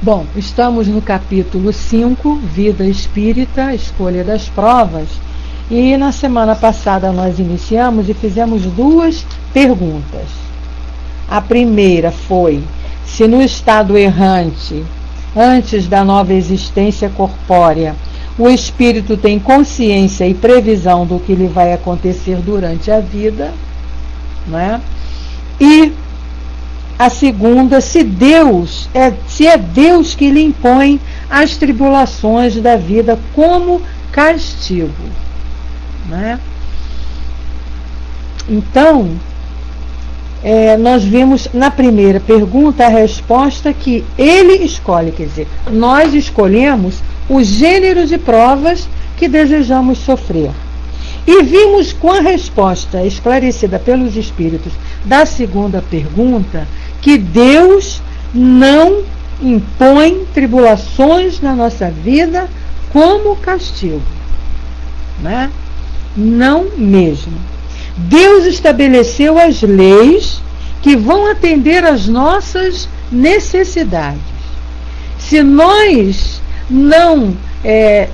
Bom, estamos no capítulo 5, Vida Espírita, Escolha das Provas, e na semana passada nós iniciamos e fizemos duas perguntas. A primeira foi se no estado errante, antes da nova existência corpórea, o espírito tem consciência e previsão do que lhe vai acontecer durante a vida, não é? E a segunda, se é Deus que lhe impõe as tribulações da vida como castigo, né? Então, nós vimos na primeira pergunta a resposta que ele escolhe, quer dizer, nós escolhemos o gênero de provas que desejamos sofrer. E vimos com a resposta esclarecida pelos Espíritos da segunda pergunta que Deus não impõe tribulações na nossa vida como castigo, né? Não mesmo. Deus estabeleceu as leis que vão atender às nossas necessidades. Se nós não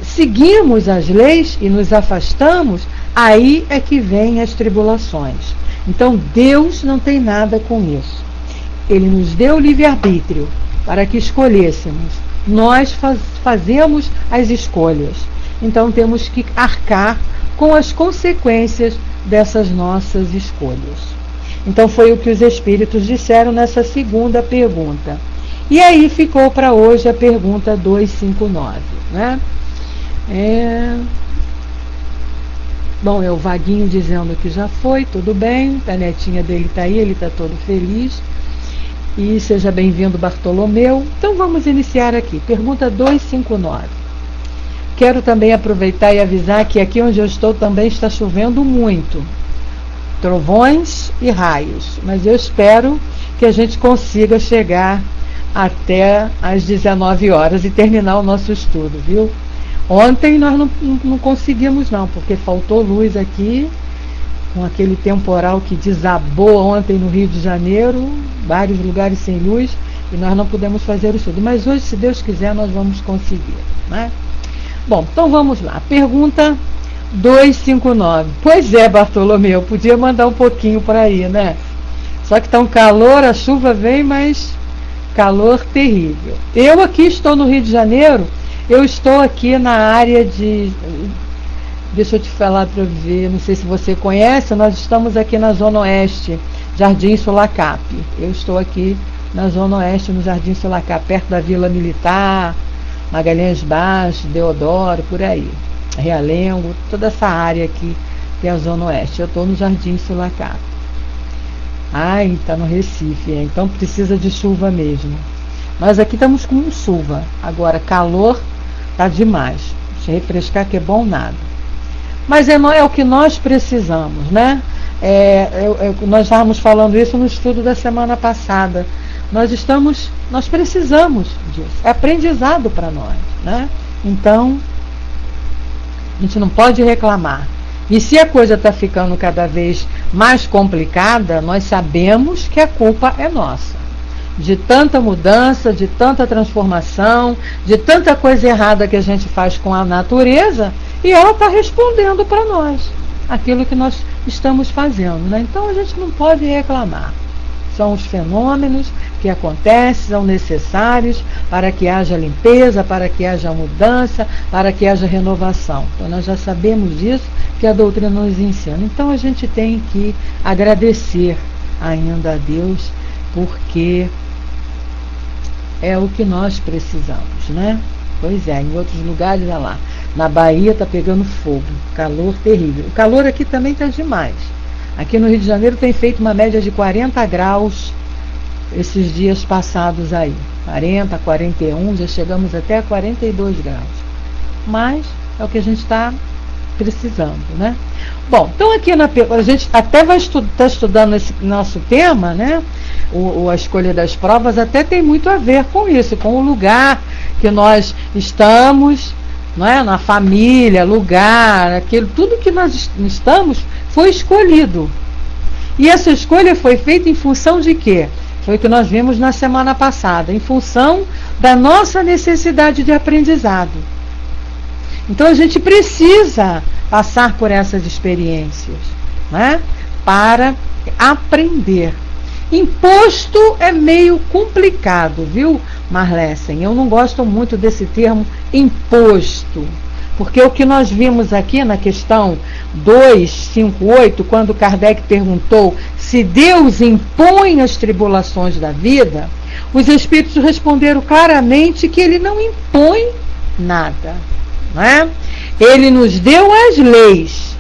seguimos as leis e nos afastamos, aí é que vêm as tribulações. Então Deus não tem nada com isso. Ele nos deu livre-arbítrio para que escolhêssemos. Nós fazemos as escolhas. Então temos que arcar com as consequências dessas nossas escolhas. Então foi o que os Espíritos disseram nessa segunda pergunta. E aí ficou para hoje a pergunta 259, né? Bom, é o Vaguinho dizendo que já foi, tudo bem, a netinha dele está aí, ele está todo feliz. E seja bem-vindo, Bartolomeu. Então vamos iniciar aqui, pergunta 259. Quero também aproveitar e avisar que aqui onde eu estou também está chovendo muito, trovões e raios, mas eu espero que a gente consiga chegar até às 19 horas e terminar o nosso estudo, viu? Ontem nós não conseguimos não, porque faltou luz aqui, com aquele temporal que desabou ontem no Rio de Janeiro, vários lugares sem luz, e nós não pudemos fazer o estudo. Mas hoje, se Deus quiser, nós vamos conseguir, né? Bom, então vamos lá. Pergunta 259. Pois é, Bartolomeu, podia mandar um pouquinho para aí, né? Só que está um calor, a chuva vem, mas calor terrível. Eu aqui estou no Rio de Janeiro, eu estou aqui na área de... Deixa eu te falar para ver, não sei se você conhece, nós estamos aqui na Zona Oeste, Jardim Sulacap. Eu estou aqui na Zona Oeste, no Jardim Sulacap, perto da Vila Militar, Magalhães Baixo, Deodoro, por aí. Realengo, toda essa área aqui, que é a Zona Oeste. Eu estou no Jardim Sulacap. Ai, está no Recife, então precisa de chuva mesmo. Nós aqui estamos com chuva, agora calor está demais. Se refrescar que é bom nada. Mas é o que nós precisamos, né? Nós estávamos falando isso no estudo da semana passada. Nós precisamos disso. É aprendizado para nós, né? Então, a gente não pode reclamar. E se a coisa está ficando cada vez mais complicada, nós sabemos que a culpa é nossa. De tanta mudança, de tanta transformação, de tanta coisa errada que a gente faz com a natureza, e ela está respondendo para nós aquilo que nós estamos fazendo, né? Então a gente não pode reclamar. São os fenômenos que acontecem, são necessários para que haja limpeza, para que haja mudança, para que haja renovação. Então nós já sabemos disso, que a doutrina nos ensina. Então a gente tem que agradecer ainda a Deus, porque é o que nós precisamos, né? Pois é, em outros lugares, olha lá, na Bahia está pegando fogo, calor terrível. O calor aqui também está demais. Aqui no Rio de Janeiro tem feito uma média de 40 graus esses dias passados aí. 40, 41, já chegamos até a 42 graus. Mas é o que a gente está precisando, né? Bom, então aqui a gente até vai estar estudando esse nosso tema, né? A escolha das provas até tem muito a ver com isso, com o lugar que nós estamos, não é? Na família, lugar, aquilo, tudo que nós estamos foi escolhido. E essa escolha foi feita em função de quê? Foi o que nós vimos na semana passada, em função da nossa necessidade de aprendizado. Então a gente precisa passar por essas experiências, né, para aprender. Imposto é meio complicado, viu, Marlessen? Eu não gosto muito desse termo imposto, porque o que nós vimos aqui na questão 258, quando Kardec perguntou se Deus impõe as tribulações da vida, os espíritos responderam claramente que ele não impõe nada, né? Ele nos deu as leis,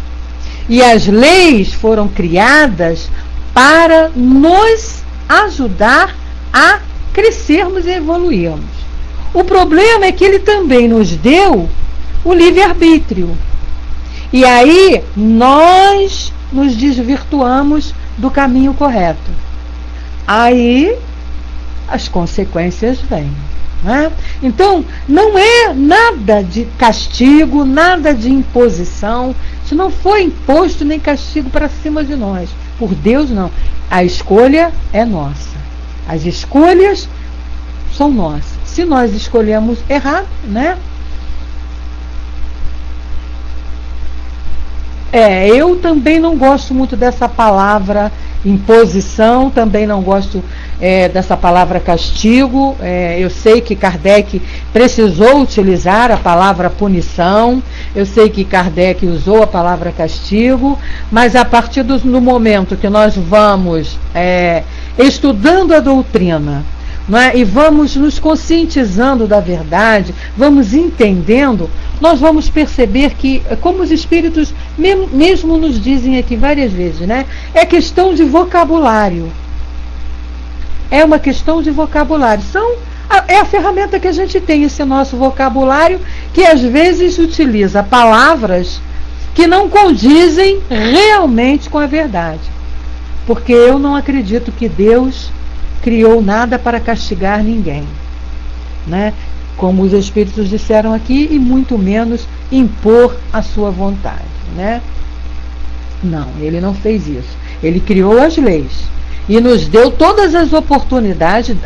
e as leis foram criadas para nos ajudar a crescermos e evoluirmos. O problema é que ele também nos deu o livre-arbítrio. E aí nós nos desvirtuamos do caminho correto. Aí as consequências vêm, né? Então, não é nada de castigo, nada de imposição. Isso não foi imposto nem castigo para cima de nós. Por Deus, não. A escolha é nossa. As escolhas são nossas. Se nós escolhemos errado, né? Eu também não gosto muito dessa palavra imposição, também não gosto dessa palavra castigo. Eu sei que Kardec precisou utilizar a palavra punição, eu sei que Kardec usou a palavra castigo, mas a partir do momento que nós vamos estudando a doutrina, não é? E vamos nos conscientizando da verdade, vamos entendendo, nós vamos perceber que, como os espíritos mesmo nos dizem aqui várias vezes, né? É questão de vocabulário. É uma questão de vocabulário. É a ferramenta que a gente tem, esse nosso vocabulário, que às vezes utiliza palavras que não condizem realmente com a verdade. Porque eu não acredito que Deus criou nada para castigar ninguém, né? Como os espíritos disseram aqui, e muito menos impor a sua vontade, né? Não, ele não fez isso. Ele criou as leis e nos deu todas as oportunidades,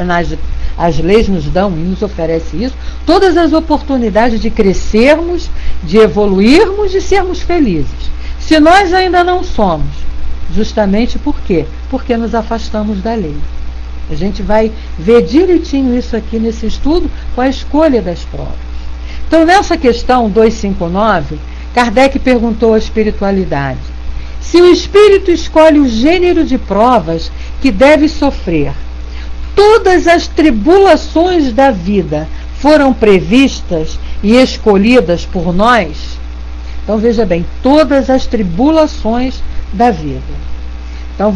as leis nos dão e nos oferecem isso, todas as oportunidades de crescermos, de evoluirmos, de sermos felizes. Se nós ainda não somos, justamente por quê? Porque nos afastamos da lei. A gente vai ver direitinho isso aqui nesse estudo com a escolha das provas. Então, nessa questão 259, Kardec perguntou à espiritualidade: se o espírito escolhe o gênero de provas que deve sofrer, todas as tribulações da vida foram previstas e escolhidas por nós? Então, veja bem, todas as tribulações da vida. Então,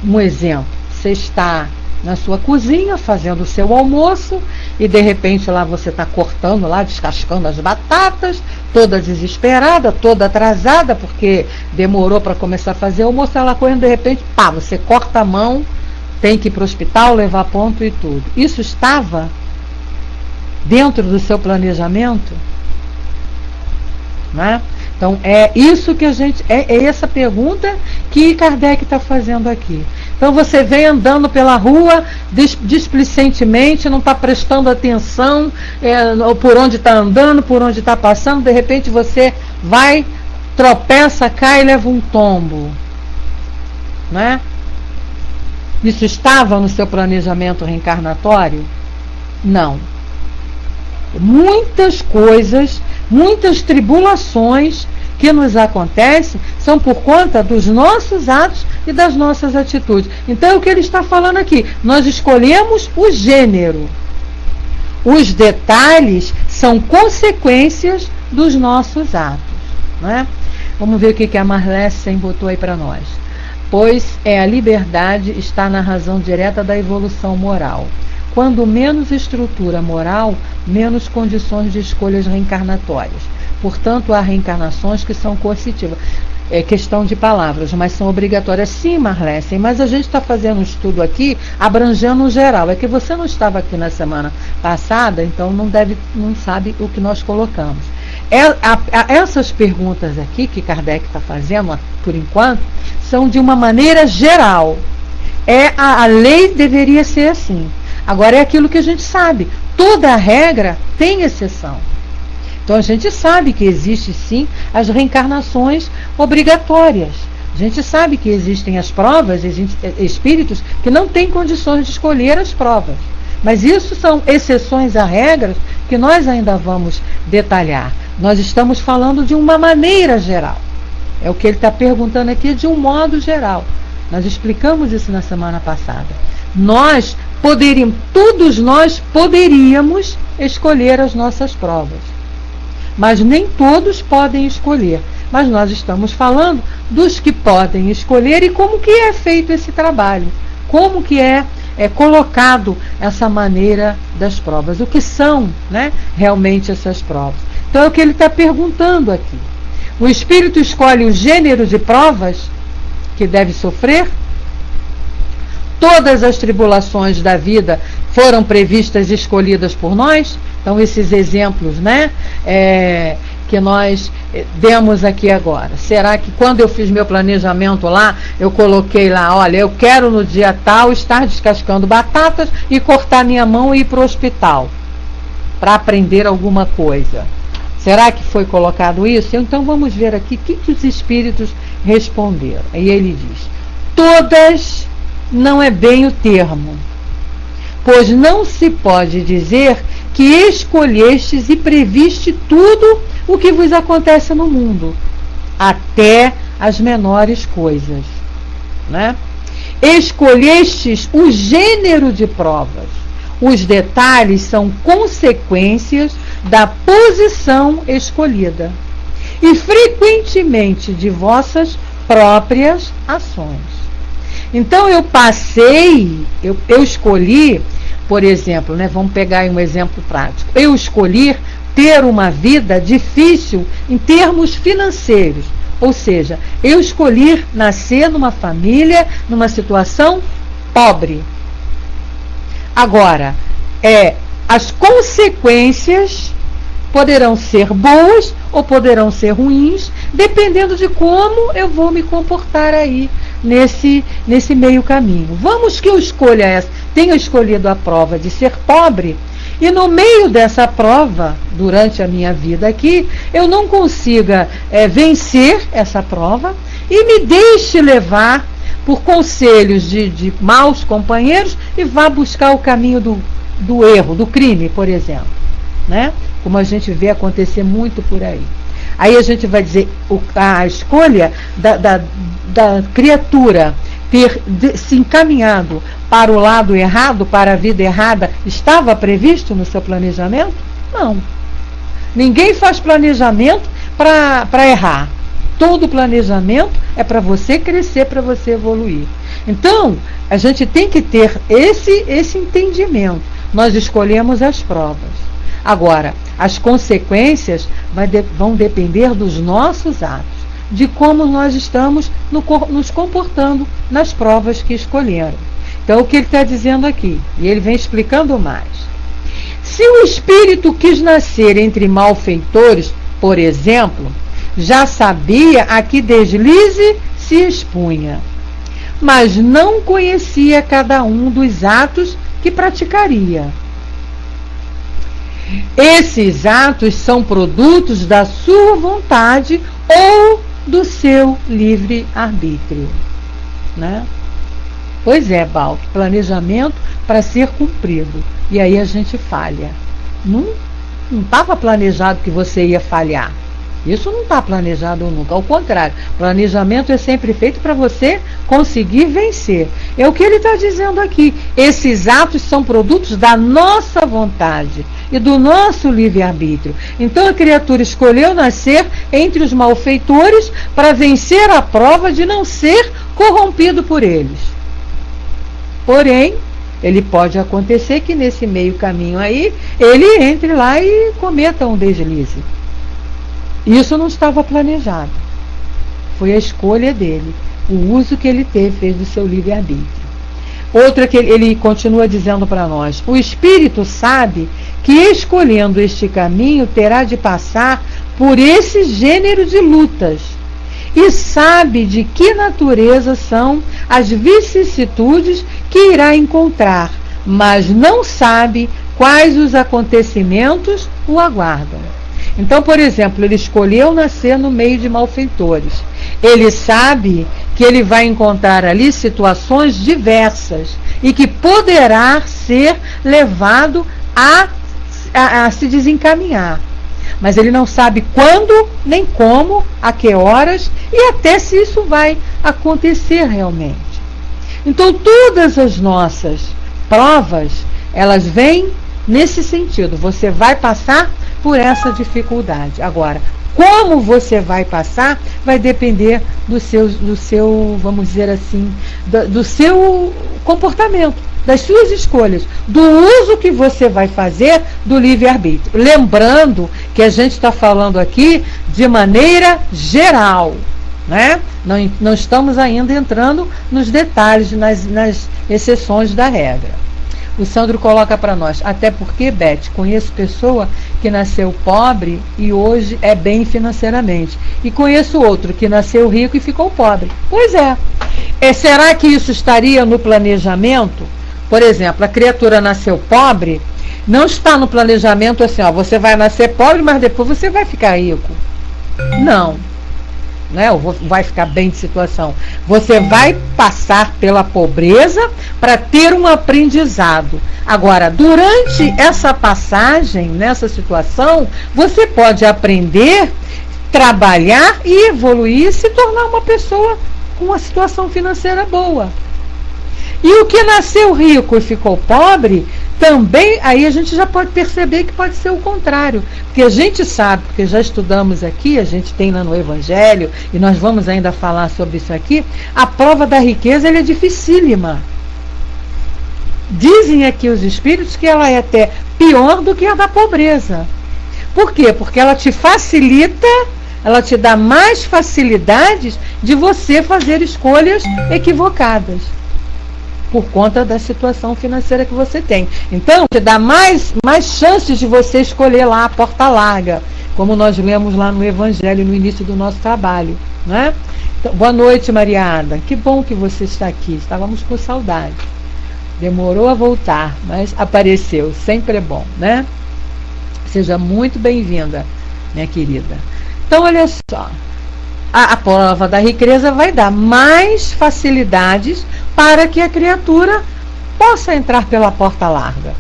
um exemplo, você está na sua cozinha fazendo o seu almoço e de repente lá você está cortando lá, descascando as batatas, toda desesperada, toda atrasada, porque demorou para começar a fazer o almoço, ela correndo, de repente, você corta a mão, tem que ir para o hospital, levar ponto e tudo. Isso estava dentro do seu planejamento? Né? Então, é isso que é essa pergunta que Kardec está fazendo aqui. Então, você vem andando pela rua displicentemente, não está prestando atenção por onde está andando, por onde está passando, de repente você vai, tropeça, cai e leva um tombo. Né? Isso estava no seu planejamento reencarnatório? Não. Muitas coisas, muitas tribulações que nos acontecem são por conta dos nossos atos e das nossas atitudes. Então é o que ele está falando aqui. Nós escolhemos o gênero. Os detalhes são consequências dos nossos atos. Né? Vamos ver o que a Marlessen botou aí para nós. Pois a liberdade está na razão direta da evolução moral. Quando menos estrutura moral, menos condições de escolhas reencarnatórias. Portanto, há reencarnações que são coercitivas. É questão de palavras, mas são obrigatórias. Sim, Marlessen, mas a gente está fazendo um estudo aqui abrangendo o geral. É que você não estava aqui na semana passada, então não sabe o que nós colocamos. Essas perguntas aqui que Kardec está fazendo, por enquanto, são de uma maneira geral. A lei deveria ser assim. Agora é aquilo que a gente sabe. Toda regra tem exceção. Então a gente sabe que existe sim as reencarnações obrigatórias. A gente sabe que existem as provas, existem espíritos que não têm condições de escolher as provas. Mas isso são exceções a regras que nós ainda vamos detalhar. Nós estamos falando de uma maneira geral. É o que ele está perguntando aqui de um modo geral. Nós explicamos isso na semana passada. Todos nós poderíamos escolher as nossas provas. Mas nem todos podem escolher. Mas nós estamos falando dos que podem escolher e como que é feito esse trabalho. Como que é colocado essa maneira das provas. O que são, né, realmente essas provas. Então é o que ele está perguntando aqui. O espírito escolhe o gênero de provas que deve sofrer? Todas as tribulações da vida foram previstas e escolhidas por nós? Então esses exemplos, né, que nós demos aqui agora. Será que quando eu fiz meu planejamento lá, eu coloquei lá, olha, eu quero no dia tal estar descascando batatas e cortar minha mão e ir para o hospital para aprender alguma coisa? Será que foi colocado isso? Então vamos ver aqui o que os espíritos responderam. Aí ele diz: todas não é bem o termo, pois não se pode dizer que escolhestes e previste tudo o que vos acontece no mundo, até as menores coisas, né? Escolhestes o gênero de provas. Os detalhes são consequências da posição escolhida e frequentemente de vossas próprias ações. Então eu escolhi, por exemplo, né, vamos pegar aí um exemplo prático. Eu escolhi ter uma vida difícil em termos financeiros. Ou seja, eu escolhi nascer numa família, numa situação pobre. Agora, as consequências poderão ser boas ou poderão ser ruins, dependendo de como eu vou me comportar aí nesse meio caminho. Vamos que eu escolha essa, tenha escolhido a prova de ser pobre, e no meio dessa prova, durante a minha vida aqui, eu não consiga vencer essa prova e me deixe levar por conselhos de maus companheiros e vá buscar o caminho do erro, do crime, por exemplo, né? Como a gente vê acontecer muito por aí. Aí a gente vai dizer, a escolha da criatura ter se encaminhado para o lado errado, para a vida errada, estava previsto no seu planejamento? Não. Ninguém faz planejamento para errar. Todo planejamento é para você crescer, para você evoluir. Então, a gente tem que ter esse entendimento. Nós escolhemos as provas. Agora, as consequências vão depender dos nossos atos, de como nós estamos nos comportando nas provas que escolheram. Então, o que ele está dizendo aqui? E ele vem explicando mais. Se o espírito quis nascer entre malfeitores, por exemplo, já sabia a que deslize se expunha, mas não conhecia cada um dos atos que praticaria. Esses atos são produtos da sua vontade ou do seu livre-arbítrio, né? Pois é, Balk, planejamento para ser cumprido. E aí a gente falha. Não estava planejado que você ia falhar. Isso não está planejado nunca. Ao contrário, planejamento é sempre feito para você conseguir vencer. É o que ele está dizendo aqui. Esses atos são produtos da nossa vontade e do nosso livre-arbítrio. Então a criatura escolheu nascer entre os malfeitores para vencer a prova de não ser corrompido por eles. Porém, ele pode acontecer que nesse meio caminho aí, ele entre lá e cometa um deslize. Isso não estava planejado. Foi a escolha dele, o uso que ele fez do seu livre-arbítrio. Outra que ele continua dizendo para nós: o espírito sabe que escolhendo este caminho terá de passar por esse gênero de lutas e sabe de que natureza são as vicissitudes que irá encontrar, mas não sabe quais os acontecimentos o aguardam. Então, por exemplo, ele escolheu nascer no meio de malfeitores. Ele sabe que ele vai encontrar ali situações diversas e que poderá ser levado a se desencaminhar. Mas ele não sabe quando, nem como, a que horas e até se isso vai acontecer realmente. Então, todas as nossas provas, elas vêm nesse sentido. Você vai passar por essa dificuldade. Agora, como você vai passar vai depender do seu, vamos dizer assim, do seu comportamento, das suas escolhas, do uso que você vai fazer do livre-arbítrio. Lembrando que a gente está falando aqui de maneira geral, né? Não estamos ainda entrando nos detalhes, nas exceções da regra. O Sandro coloca para nós, até porque, Beth, conheço pessoa que nasceu pobre e hoje é bem financeiramente. E conheço outro que nasceu rico e ficou pobre. Pois é. Será que isso estaria no planejamento? Por exemplo, a criatura nasceu pobre, não está no planejamento assim, ó, você vai nascer pobre, mas depois você vai ficar rico. Não. Né? Ou vai ficar bem de situação. Você vai passar pela pobreza para ter um aprendizado. Agora, durante essa passagem, nessa situação, você pode aprender, trabalhar e evoluir e se tornar uma pessoa com uma situação financeira boa. E o que nasceu rico e ficou pobre, também, aí a gente já pode perceber que pode ser o contrário. Porque a gente sabe, porque já estudamos aqui, a gente tem lá no Evangelho, e nós vamos ainda falar sobre isso aqui, a prova da riqueza ela é dificílima. Dizem aqui os espíritos que ela é até pior do que a da pobreza. Por quê? Porque ela te facilita, ela te dá mais facilidades de você fazer escolhas equivocadas, por conta da situação financeira que você tem. Então, te dá mais chances de você escolher lá a porta larga, como nós lemos lá no Evangelho, no início do nosso trabalho. Né? Então, boa noite, Mariada. Que bom que você está aqui. Estávamos com saudade. Demorou a voltar, mas apareceu. Sempre é bom, né? Seja muito bem-vinda, minha querida. Então, olha só. A prova da riqueza vai dar mais facilidades para que a criatura possa entrar pela porta larga.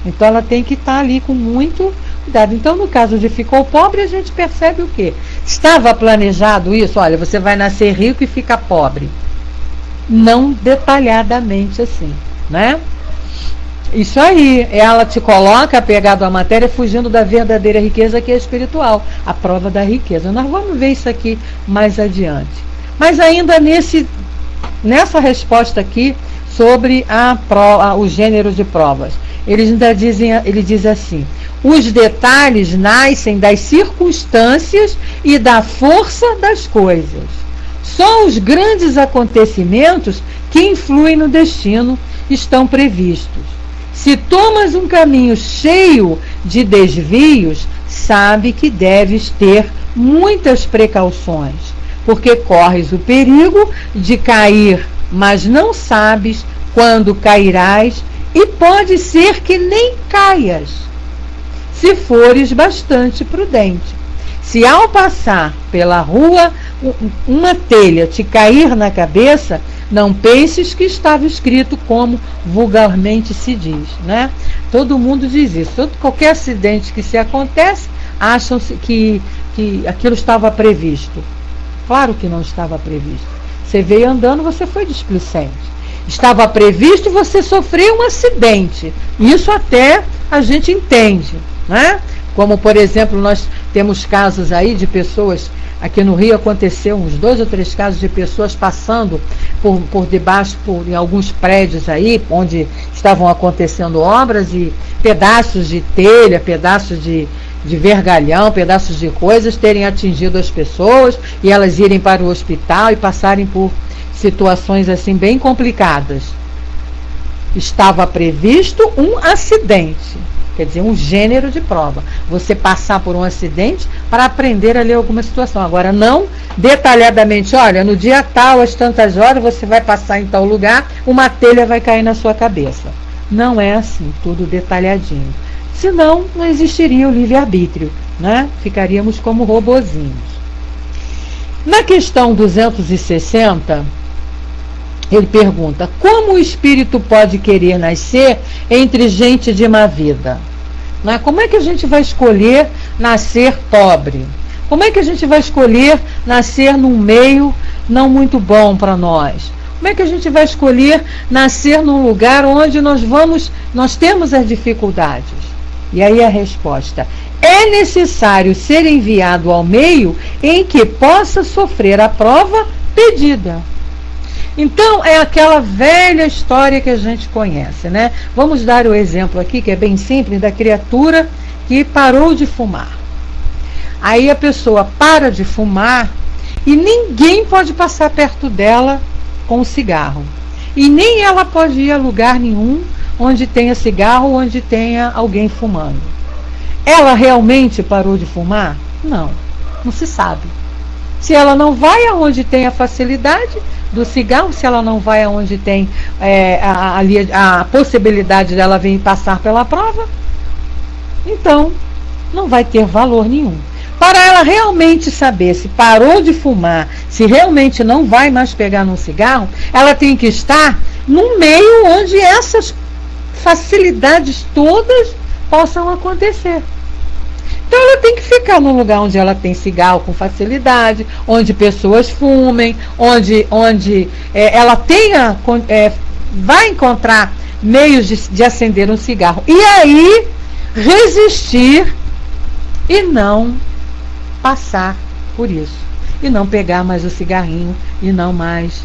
Então ela tem que estar ali com muito cuidado. Então, no caso de ficou pobre, a gente percebe o quê? Estava planejado isso? Olha, você vai nascer rico e fica pobre. Não detalhadamente assim, né? Isso aí, ela te coloca apegado à matéria, fugindo da verdadeira riqueza que é espiritual, a prova da riqueza. Nós vamos ver isso aqui mais adiante. Mas ainda nessa resposta aqui sobre o gênero de provas, ele diz assim: os detalhes nascem das circunstâncias e da força das coisas. Só os grandes acontecimentos que influem no destino estão previstos. Se tomas um caminho cheio de desvios, sabe que deves ter muitas precauções, porque corres o perigo de cair, mas não sabes quando cairás, e pode ser que nem caias, se fores bastante prudente. Se ao passar pela rua uma telha te cair na cabeça, não penses que estava escrito como vulgarmente se diz, né? Todo mundo diz isso. Qualquer acidente que se acontece, acham-se que aquilo estava previsto. Claro que não estava previsto. Você veio andando, você foi displicente. Estava previsto e você sofreu um acidente. Isso até a gente entende, né? Como, por exemplo, nós temos casos aí de pessoas, aqui no Rio aconteceu uns 2 ou 3 casos de pessoas passando por debaixo, em alguns prédios aí, onde estavam acontecendo obras, e pedaços de telha, pedaços de vergalhão, pedaços de coisas terem atingido as pessoas e elas irem para o hospital e passarem por situações assim bem complicadas. Estava previsto um acidente. Quer dizer, um gênero de prova. Você passar por um acidente para aprender a ler alguma situação. Agora, não detalhadamente, olha, no dia tal, às tantas horas, você vai passar em tal lugar, uma telha vai cair na sua cabeça. Não é assim, tudo detalhadinho. Senão, não existiria o livre-arbítrio, né? Ficaríamos como robozinhos. Na questão 260, ele pergunta: como o espírito pode querer nascer entre gente de má vida? Né? Como é que a gente vai escolher nascer pobre? Como é que a gente vai escolher nascer num meio não muito bom para nós? Como é que a gente vai escolher nascer num lugar onde nós temos as dificuldades? E aí a resposta: é necessário ser enviado ao meio em que possa sofrer a prova pedida. Então, é aquela velha história que a gente conhece, né? Vamos dar o exemplo aqui, que é bem simples, da criatura que parou de fumar. Aí a pessoa para de fumar e ninguém pode passar perto dela com o cigarro. E nem ela pode ir a lugar nenhum onde tenha cigarro, onde tenha alguém fumando. Ela realmente parou de fumar? Não, não se sabe. Se ela não vai aonde tem a facilidade do cigarro, se ela não vai aonde tem a possibilidade dela vir passar pela prova, então não vai ter valor nenhum. Para ela realmente saber se parou de fumar, se realmente não vai mais pegar num cigarro, ela tem que estar num meio onde essas facilidades todas possam acontecer. Então ela tem que ficar num lugar onde ela tem cigarro com facilidade, onde pessoas fumem, onde ela tenha, vai encontrar meios de acender um cigarro. E aí resistir e não passar por isso. E não pegar mais o cigarrinho e não mais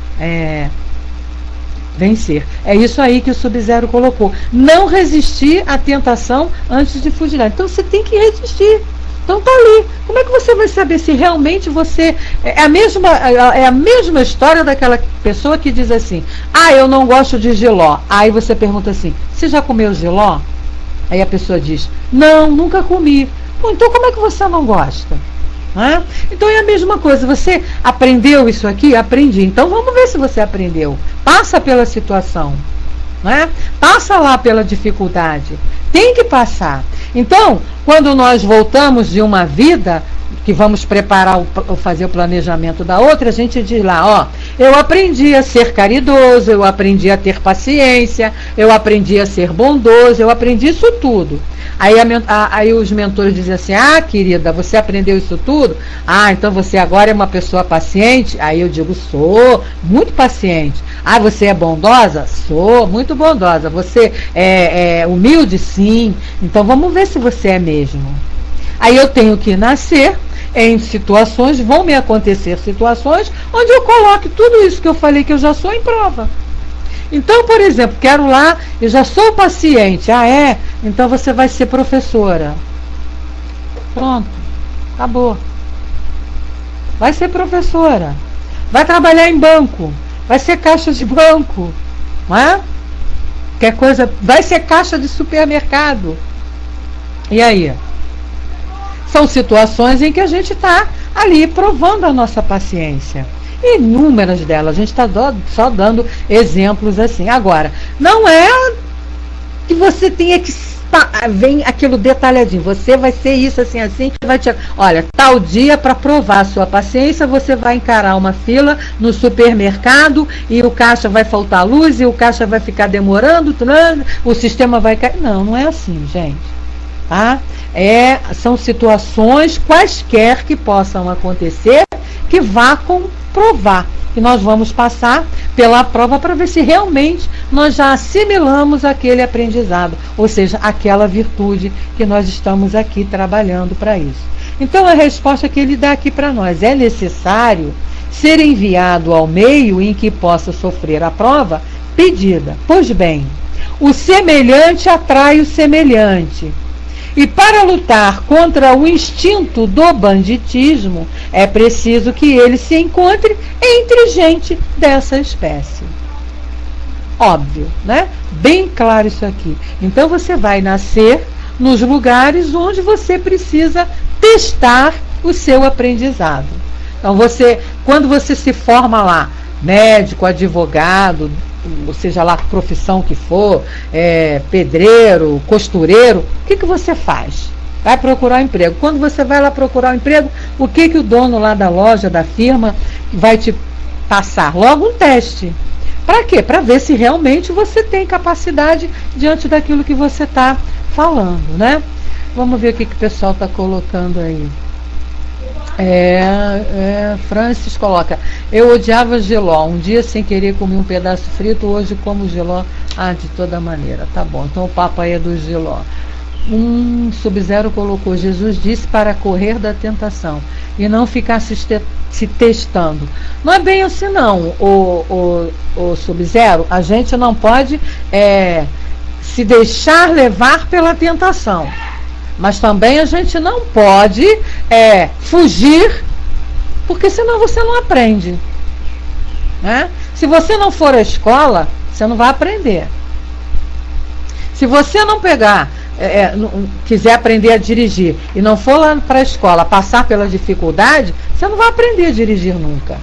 vencer. É isso aí que o Sub-Zero colocou. Não resistir à tentação antes de fugir. Então você tem que resistir. Então tá ali. Como é que você vai saber se realmente você... É a mesma história daquela pessoa que diz assim: ah, eu não gosto de jiló. Aí você pergunta assim: você já comeu jiló? Aí a pessoa diz: não, nunca comi. Bom, então como é que você não gosta? Então é a mesma coisa. Você aprendeu isso aqui? Aprendi. Então vamos ver se você aprendeu. Passa pela situação, passa lá pela dificuldade. Tem que passar. Então, quando nós voltamos de uma vida, que vamos preparar fazer o planejamento da outra, a gente diz lá: ó, eu aprendi a ser caridoso, eu aprendi a ter paciência, eu aprendi a ser bondoso, eu aprendi isso tudo. Aí os mentores dizem assim: ah, querida, você aprendeu isso tudo? Ah, então você agora é uma pessoa paciente? Aí eu digo: sou muito paciente. Ah, você é bondosa? Sou muito bondosa. Você é humilde? Sim. Então vamos ver se você é mesmo. Aí eu tenho que nascer em situações, vão me acontecer situações onde eu coloque tudo isso que eu falei que eu já sou em prova. Então, por exemplo, quero lá, eu já sou paciente. Ah, é? Então você vai ser professora. Pronto, acabou. Vai ser professora. Vai trabalhar em banco. Vai ser caixa de banco. Não é? Qualquer coisa, vai ser caixa de supermercado. E aí? São situações em que a gente está ali provando a nossa paciência. Inúmeras delas, a gente está só dando exemplos assim. Agora, não é que você tenha que... Vem aquilo detalhadinho, você vai ser isso, assim, assim, vai te... Olha, tal dia, para provar a sua paciência, você vai encarar uma fila no supermercado e o caixa vai faltar luz e o caixa vai ficar demorando, o sistema vai cair. Não, não é assim, gente. Tá? São situações quaisquer que possam acontecer que vá comprovar que nós vamos passar pela prova para ver se realmente nós já assimilamos aquele aprendizado, ou seja, aquela virtude que nós estamos aqui trabalhando para isso. Então a resposta que ele dá aqui para nós: é necessário ser enviado ao meio em que possa sofrer a prova pedida. Pois bem, o semelhante atrai o semelhante. E para lutar contra o instinto do banditismo, é preciso que ele se encontre entre gente dessa espécie. Óbvio, né? Bem claro isso aqui. Então você vai nascer nos lugares onde você precisa testar o seu aprendizado. Então quando você se forma lá, médico, advogado, ou seja lá a profissão que for, pedreiro, costureiro, o que você faz? Vai procurar um emprego. Quando você vai lá procurar um emprego, o que o dono lá da loja, da firma, vai te passar? Logo um teste. Para quê? Para ver se realmente você tem capacidade diante daquilo que você está falando, né? Vamos ver o que o pessoal está colocando aí. Francis coloca: eu odiava jiló, um dia sem querer comi um pedaço frito, hoje como jiló, de toda maneira. Tá bom, então o papo aí é do jiló. Sub-Zero colocou: Jesus disse para correr da tentação e não ficar se testando. Não é bem assim não, o Sub-Zero. A gente não pode se deixar levar pela tentação, mas também a gente não pode fugir, porque senão você não aprende, né? Se você não for à escola, você não vai aprender. Se você não quiser aprender a dirigir e não for lá para a escola passar pela dificuldade, você não vai aprender a dirigir nunca.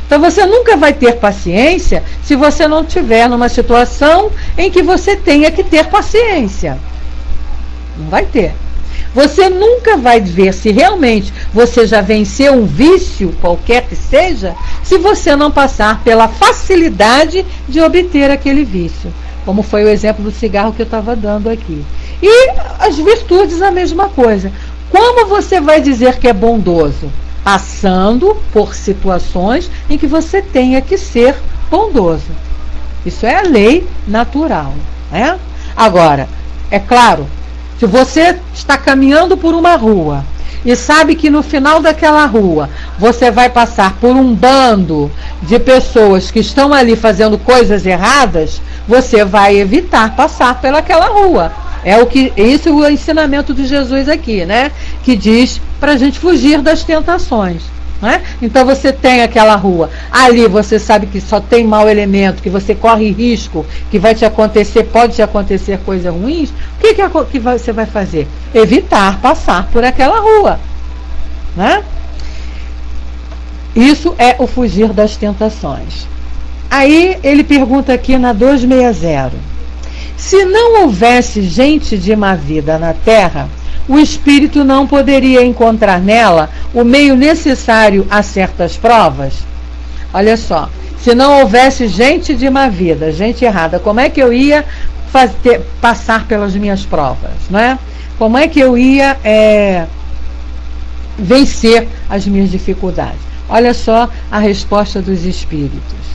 Então você nunca vai ter paciência se você não estiver numa situação em que você tenha que ter paciência. Não vai ter. Você nunca vai ver se realmente você já venceu um vício, qualquer que seja, se você não passar pela facilidade de obter aquele vício. Como foi o exemplo do cigarro que eu estava dando aqui. E as virtudes, a mesma coisa. Como você vai dizer que é bondoso? Passando por situações em que você tenha que ser bondoso. Isso é a lei natural, né? Agora, é claro, se você está caminhando por uma rua e sabe que no final daquela rua você vai passar por um bando de pessoas que estão ali fazendo coisas erradas, você vai evitar passar pelaquela rua. Isso é o ensinamento de Jesus aqui, né? Que diz para a gente fugir das tentações, né? Então você tem aquela rua, ali você sabe que só tem mau elemento, que você corre risco, que pode te acontecer coisas ruins. O que você vai fazer? Evitar passar por aquela rua, né? Isso é o fugir das tentações. Aí ele pergunta aqui na 260: se não houvesse gente de má vida na terra, o espírito não poderia encontrar nela o meio necessário a certas provas? Olha só, se não houvesse gente de má vida, gente errada, como é que eu ia passar pelas minhas provas, né? Como é que eu ia vencer as minhas dificuldades? Olha só a resposta dos espíritos.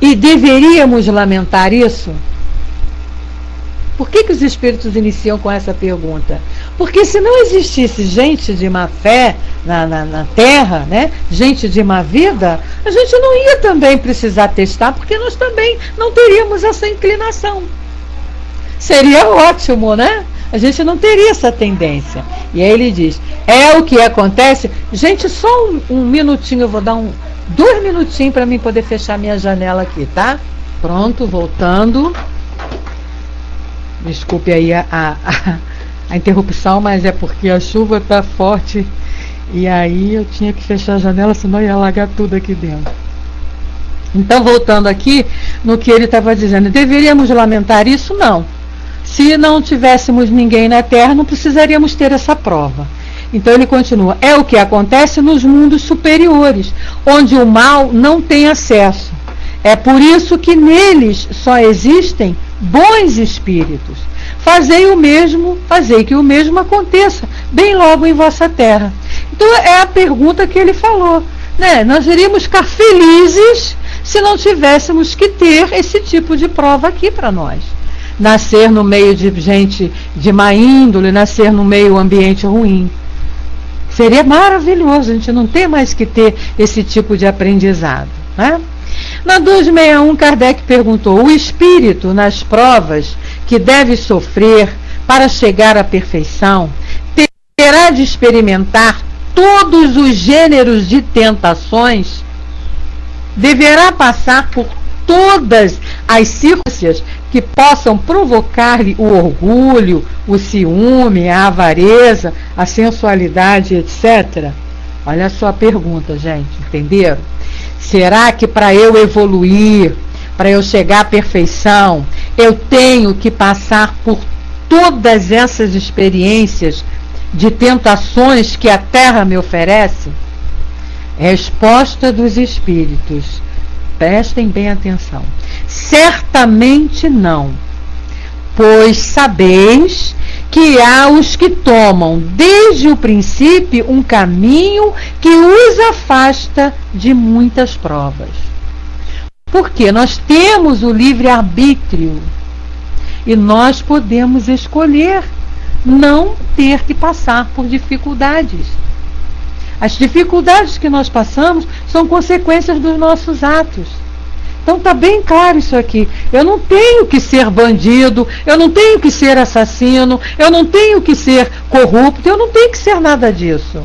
E deveríamos lamentar isso? Por que os espíritos iniciam com essa pergunta? Porque se não existisse gente de má fé na Terra, né, gente de má vida, a gente não ia também precisar testar, porque nós também não teríamos essa inclinação. Seria ótimo, né? A gente não teria essa tendência. E aí ele diz: é o que acontece. Gente, só um minutinho, eu vou dar 2 minutinhos para mim poder fechar minha janela aqui, tá? Pronto, voltando. Desculpe aí a interrupção, mas é porque a chuva está forte e aí eu tinha que fechar a janela, senão ia alagar tudo aqui dentro. Então, voltando aqui no que ele estava dizendo, deveríamos lamentar isso? Não. Se não tivéssemos ninguém na Terra, não precisaríamos ter essa prova. Então ele continua: é o que acontece nos mundos superiores, onde o mal não tem acesso. É por isso que neles só existem bons espíritos. Fazei que o mesmo aconteça, bem logo em vossa terra. Então é a pergunta que ele falou, né? Nós iríamos ficar felizes se não tivéssemos que ter esse tipo de prova aqui para nós. Nascer no meio de gente de má índole, nascer no meio ambiente ruim. Seria maravilhoso, a gente não tem mais que ter esse tipo de aprendizado, né? Na 261, Kardec perguntou: o espírito, nas provas que deve sofrer para chegar à perfeição, terá de experimentar todos os gêneros de tentações? Deverá passar por todas as circunstâncias que possam provocar-lhe o orgulho, o ciúme, a avareza, a sensualidade, etc.? Olha só a pergunta, gente, entenderam? Será que para eu evoluir, para eu chegar à perfeição, eu tenho que passar por todas essas experiências de tentações que a Terra me oferece? Resposta dos espíritos. Prestem bem atenção. Certamente não. Pois sabeis que há os que tomam desde o princípio um caminho que os afasta de muitas provas. Porque nós temos o livre-arbítrio e nós podemos escolher não ter que passar por dificuldades. As dificuldades que nós passamos são consequências dos nossos atos. Então está bem claro isso aqui. Eu não tenho que ser bandido, eu não tenho que ser assassino, eu não tenho que ser corrupto, eu não tenho que ser nada disso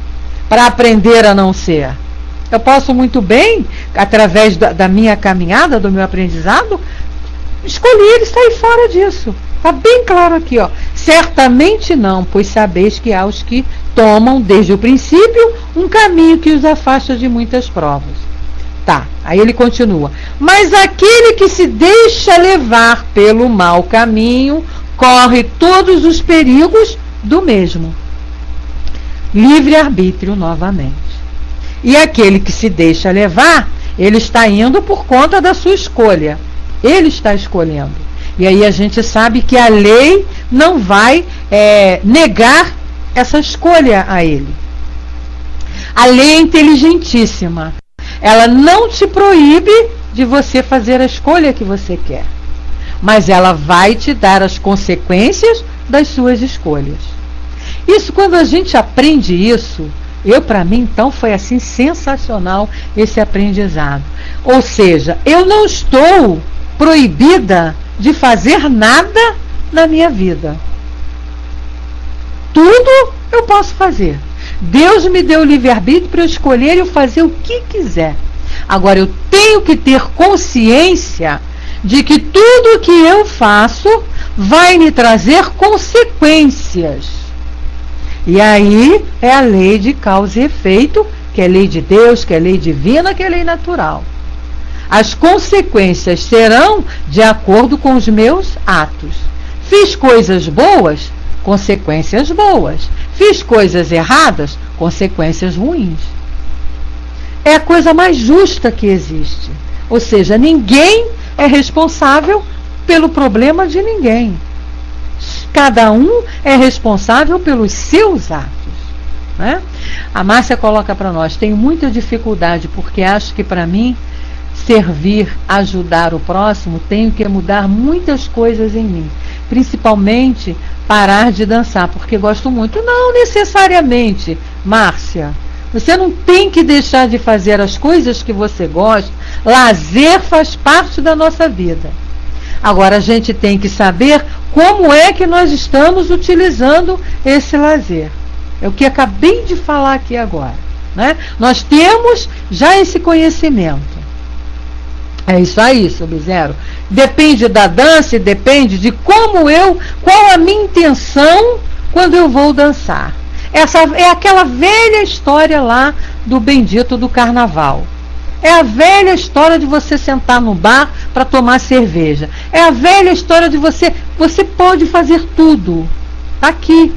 para aprender a não ser. Eu posso muito bem, através da minha caminhada, do meu aprendizado, escolher e sair fora disso. Está bem claro aqui, ó. Certamente não, pois sabeis que há os que tomam desde o princípio um caminho que os afasta de muitas provas. Tá, aí ele continua. Mas aquele que se deixa levar pelo mau caminho corre todos os perigos do mesmo. Livre-arbítrio novamente. E aquele que se deixa levar, ele está indo por conta da sua escolha. Ele está escolhendo. E aí a gente sabe que a lei não vai negar essa escolha a ele. A lei é inteligentíssima. Ela não te proíbe de você fazer a escolha que você quer. Mas ela vai te dar as consequências das suas escolhas. Isso, quando a gente aprende isso, para mim, então, foi assim sensacional esse aprendizado. Ou seja, eu não estou proibida de fazer nada na minha vida. Tudo eu posso fazer. Deus me deu o livre-arbítrio para eu escolher e fazer o que quiser. Agora, eu tenho que ter consciência de que tudo que eu faço vai me trazer consequências. E aí é a lei de causa e efeito, que é lei de Deus, que é lei divina, que é lei natural. As consequências serão de acordo com os meus atos. Fiz coisas boas, consequências boas. Fiz coisas erradas, consequências ruins. É a coisa mais justa que existe. Ou seja, ninguém é responsável pelo problema de ninguém. Cada um é responsável pelos seus atos. Né? A Márcia coloca para nós, tenho muita dificuldade, porque acho que para mim, servir, ajudar o próximo, tenho que mudar muitas coisas em mim. Principalmente parar de dançar, porque gosto muito. Não necessariamente, Márcia. Você não tem que deixar de fazer as coisas que você gosta. Lazer faz parte da nossa vida. Agora a gente tem que saber como é que nós estamos utilizando esse lazer. É o que acabei de falar aqui agora. Né? Nós temos já esse conhecimento. É isso aí, Sub-Zero. Depende da dança e depende de qual a minha intenção quando eu vou dançar. Essa é aquela velha história lá do bendito do carnaval. É a velha história de você sentar no bar para tomar cerveja. É a velha história de você pode fazer tudo. Está aqui.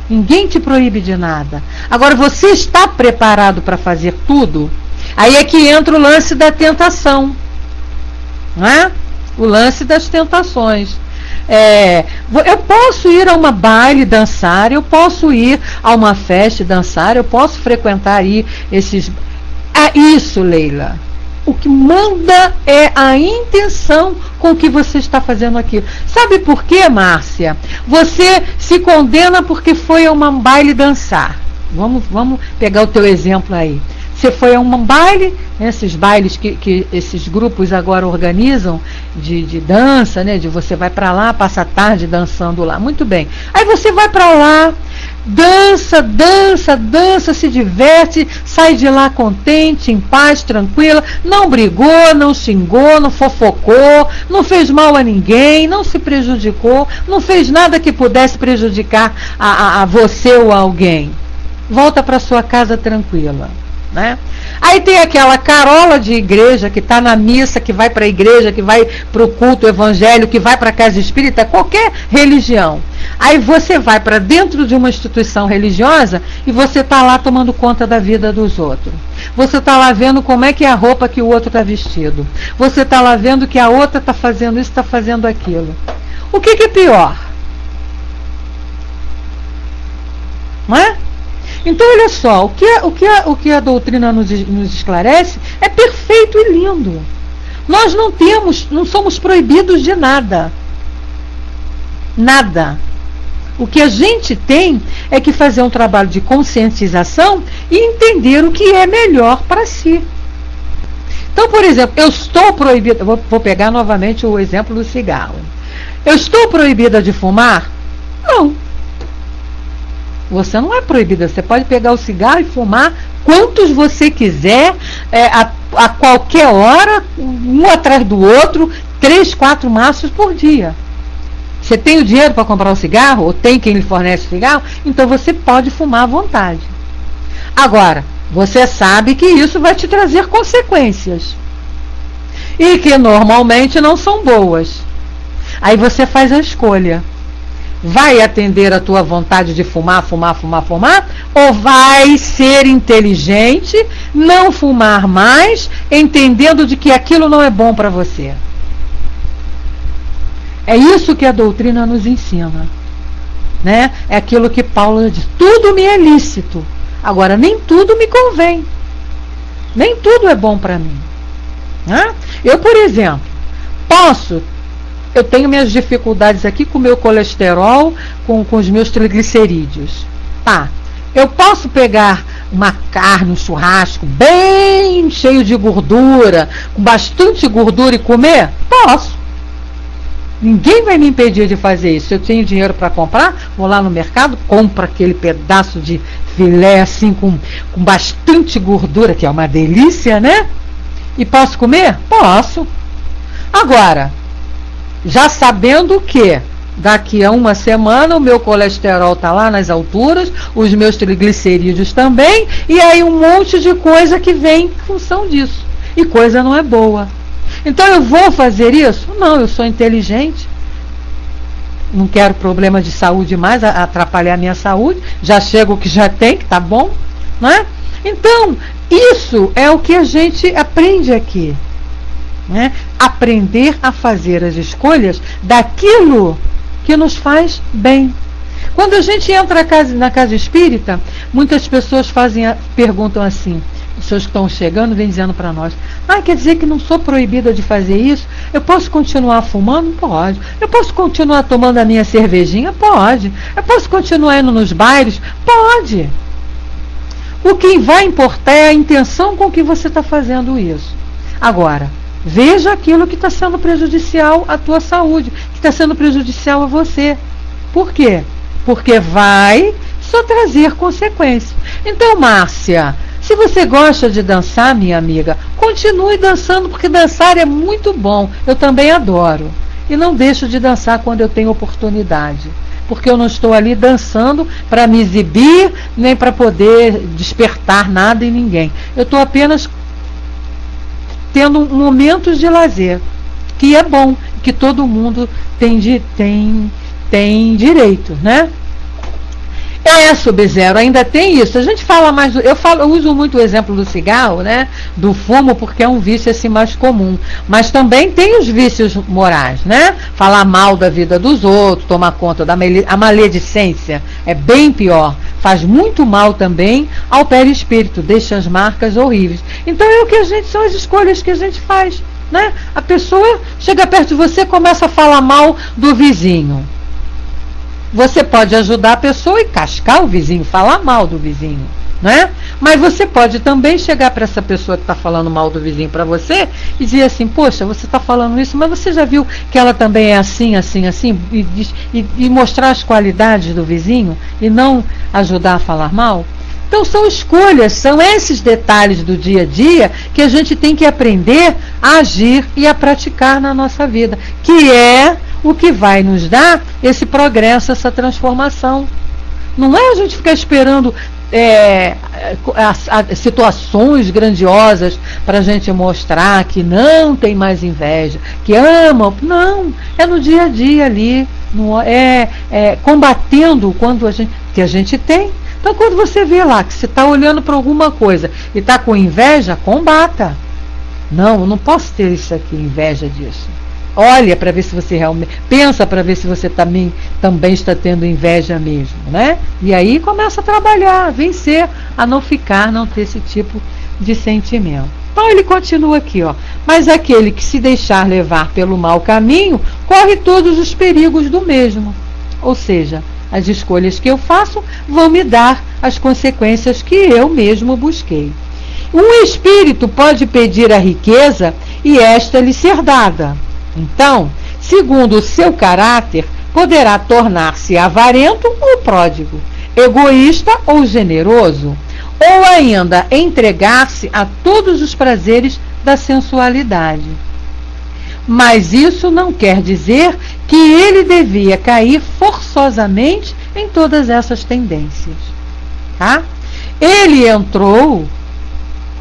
Ninguém te proíbe de nada. Agora, você está preparado para fazer tudo? Aí é que entra o lance da tentação. Não é? O lance das tentações. Eu posso ir a uma baile dançar, eu posso ir a uma festa dançar, eu posso frequentar aí esses... isso, Leila. O que manda é a intenção com que você está fazendo aquilo. Sabe por quê, Márcia? Você se condena porque foi a uma baile dançar. Vamos pegar o teu exemplo aí. Você foi a um baile, né, esses bailes que esses grupos agora organizam de dança, né, de você vai para lá, passa a tarde dançando lá. Muito bem. Aí você vai para lá, dança, se diverte, sai de lá contente, em paz, tranquila, não brigou, não xingou, não fofocou, não fez mal a ninguém, não se prejudicou, não fez nada que pudesse prejudicar a você ou a alguém. Volta para sua casa tranquila. né? Aí tem aquela carola de igreja que está na missa, que vai para a igreja, que vai para o culto evangélico, que vai para a casa espírita, qualquer religião. Aí você vai para dentro de uma instituição religiosa e você está lá tomando conta da vida dos outros. Você está lá vendo como é que é a roupa que o outro está vestido. Você está lá vendo que a outra está fazendo isso, está fazendo aquilo. O que é pior? Não é? Então, olha só, o que a doutrina nos esclarece é perfeito e lindo. Nós não somos proibidos de nada. Nada. O que a gente tem é que fazer um trabalho de conscientização e entender o que é melhor para si. Então, por exemplo, eu estou proibida, vou pegar novamente o exemplo do cigarro. Eu estou proibida de fumar? Não. Você não é proibida, você pode pegar o cigarro e fumar quantos você quiser, a qualquer hora, um atrás do outro, 3, 4 maços por dia. Você tem o dinheiro para comprar um cigarro, ou tem quem lhe fornece cigarro, então você pode fumar à vontade. Agora, você sabe que isso vai te trazer consequências. E que normalmente não são boas. Aí você faz a escolha. Vai atender a tua vontade de fumar, ou vai ser inteligente, não fumar mais, entendendo de que aquilo não é bom para você? É isso que a doutrina nos ensina, né? É aquilo que Paulo diz: tudo me é lícito, agora nem tudo me convém, nem tudo é bom para mim, né? Eu, por exemplo, eu tenho minhas dificuldades aqui com o meu colesterol, com os meus triglicerídeos. Tá, eu posso pegar uma carne, um churrasco bem cheio de gordura, com bastante gordura e comer? Posso. Ninguém vai me impedir de fazer isso. Se eu tenho dinheiro para comprar, vou lá no mercado, compro aquele pedaço de filé assim com bastante gordura, que é uma delícia, né? E posso comer? Posso. Agora, já sabendo que daqui a uma semana o meu colesterol está lá nas alturas, os meus triglicerídeos também, e aí um monte de coisa que vem em função disso. E coisa não é boa. Então eu vou fazer isso? Não, eu sou inteligente. Não quero problema de saúde mais, atrapalhar a minha saúde. Já chego o que já tem, que tá bom, não é? Então, isso é o que a gente aprende aqui. Né? Aprender a fazer as escolhas daquilo que nos faz bem. Quando a gente entra na casa espírita, muitas pessoas perguntam assim, as pessoas que estão chegando vêm dizendo para nós: quer dizer que não sou proibida de fazer isso? Eu posso continuar fumando? Pode. Eu posso continuar tomando a minha cervejinha? Pode. Eu posso continuar indo nos bailes? Pode. O que vai importar é a intenção com que você está fazendo isso. Agora, veja aquilo que está sendo prejudicial à tua saúde, que está sendo prejudicial a você. Por quê? Porque vai só trazer consequências. Então, Márcia, se você gosta de dançar, minha amiga, continue dançando, porque dançar é muito bom. Eu também adoro. E não deixo de dançar quando eu tenho oportunidade. Porque eu não estou ali dançando para me exibir, nem para poder despertar nada em ninguém. Eu estou apenas tendo momentos de lazer, que é bom, que todo mundo tem direito, né? Sub-Zero, ainda tem isso. A gente fala mais, eu uso muito o exemplo do cigarro, né? Do fumo, porque é um vício assim mais comum. Mas também tem os vícios morais, né? Falar mal da vida dos outros, tomar conta a maledicência é bem pior. Faz muito mal também ao perispírito, deixa as marcas horríveis. Então são as escolhas que a gente faz, né? A pessoa chega perto de você e começa a falar mal do vizinho. Você pode ajudar a pessoa e cascar o vizinho, falar mal do vizinho, né? Mas você pode também chegar para essa pessoa que está falando mal do vizinho para você e dizer assim: poxa, você está falando isso, mas você já viu que ela também é assim, assim, assim? E mostrar as qualidades do vizinho e não ajudar a falar mal? Então são escolhas, são esses detalhes do dia a dia que a gente tem que aprender a agir e a praticar na nossa vida, que é o que vai nos dar esse progresso, essa transformação. Não é a gente ficar esperando situações grandiosas para a gente mostrar que não tem mais inveja, que ama. Não, é no dia a dia ali, combatendo que a gente tem. Então, quando você vê lá que você está olhando para alguma coisa e está com inveja, combata. Não, eu não posso ter isso aqui, inveja disso. Olha para ver se você realmente... Pensa para ver se você também está tendo inveja mesmo, né? E aí começa a trabalhar, a vencer, a não ter esse tipo de sentimento. Então ele continua aqui, ó. Mas aquele que se deixar levar pelo mau caminho, corre todos os perigos do mesmo. Ou seja, as escolhas que eu faço vão me dar as consequências que eu mesmo busquei. Um espírito pode pedir a riqueza e esta lhe ser dada. Então, segundo o seu caráter, poderá tornar-se avarento ou pródigo, egoísta ou generoso, ou ainda entregar-se a todos os prazeres da sensualidade. Mas isso não quer dizer que ele devia cair forçosamente em todas essas tendências. Tá? Ele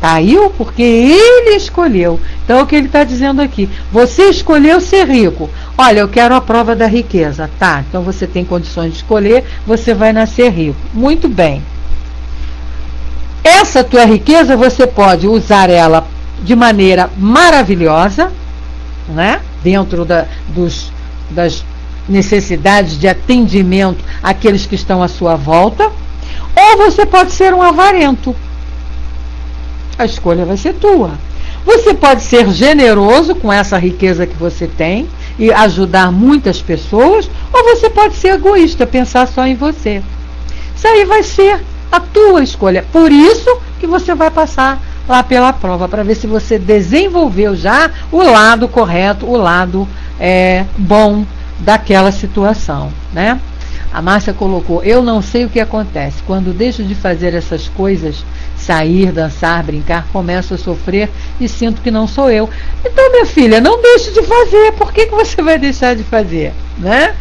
caiu porque ele escolheu. Então, o que ele está dizendo aqui? Você escolheu ser rico. Olha, eu quero a prova da riqueza. Tá, então você tem condições de escolher, você vai nascer rico. Muito bem. Essa tua riqueza, você pode usar ela de maneira maravilhosa, né? Dentro das necessidades de atendimento àqueles que estão à sua volta. Ou você pode ser um avarento. A escolha vai ser tua. Você pode ser generoso com essa riqueza que você tem e ajudar muitas pessoas, ou você pode ser egoísta, pensar só em você. Isso aí vai ser a tua escolha. Por isso que você vai passar lá pela prova, para ver se você desenvolveu já o lado correto, o lado bom daquela situação, né? A Márcia colocou: eu não sei o que acontece. Quando deixo de fazer essas coisas, sair, dançar, brincar, começo a sofrer e sinto que não sou eu. Então, minha filha, não deixe de fazer. Por que você vai deixar de fazer? Né?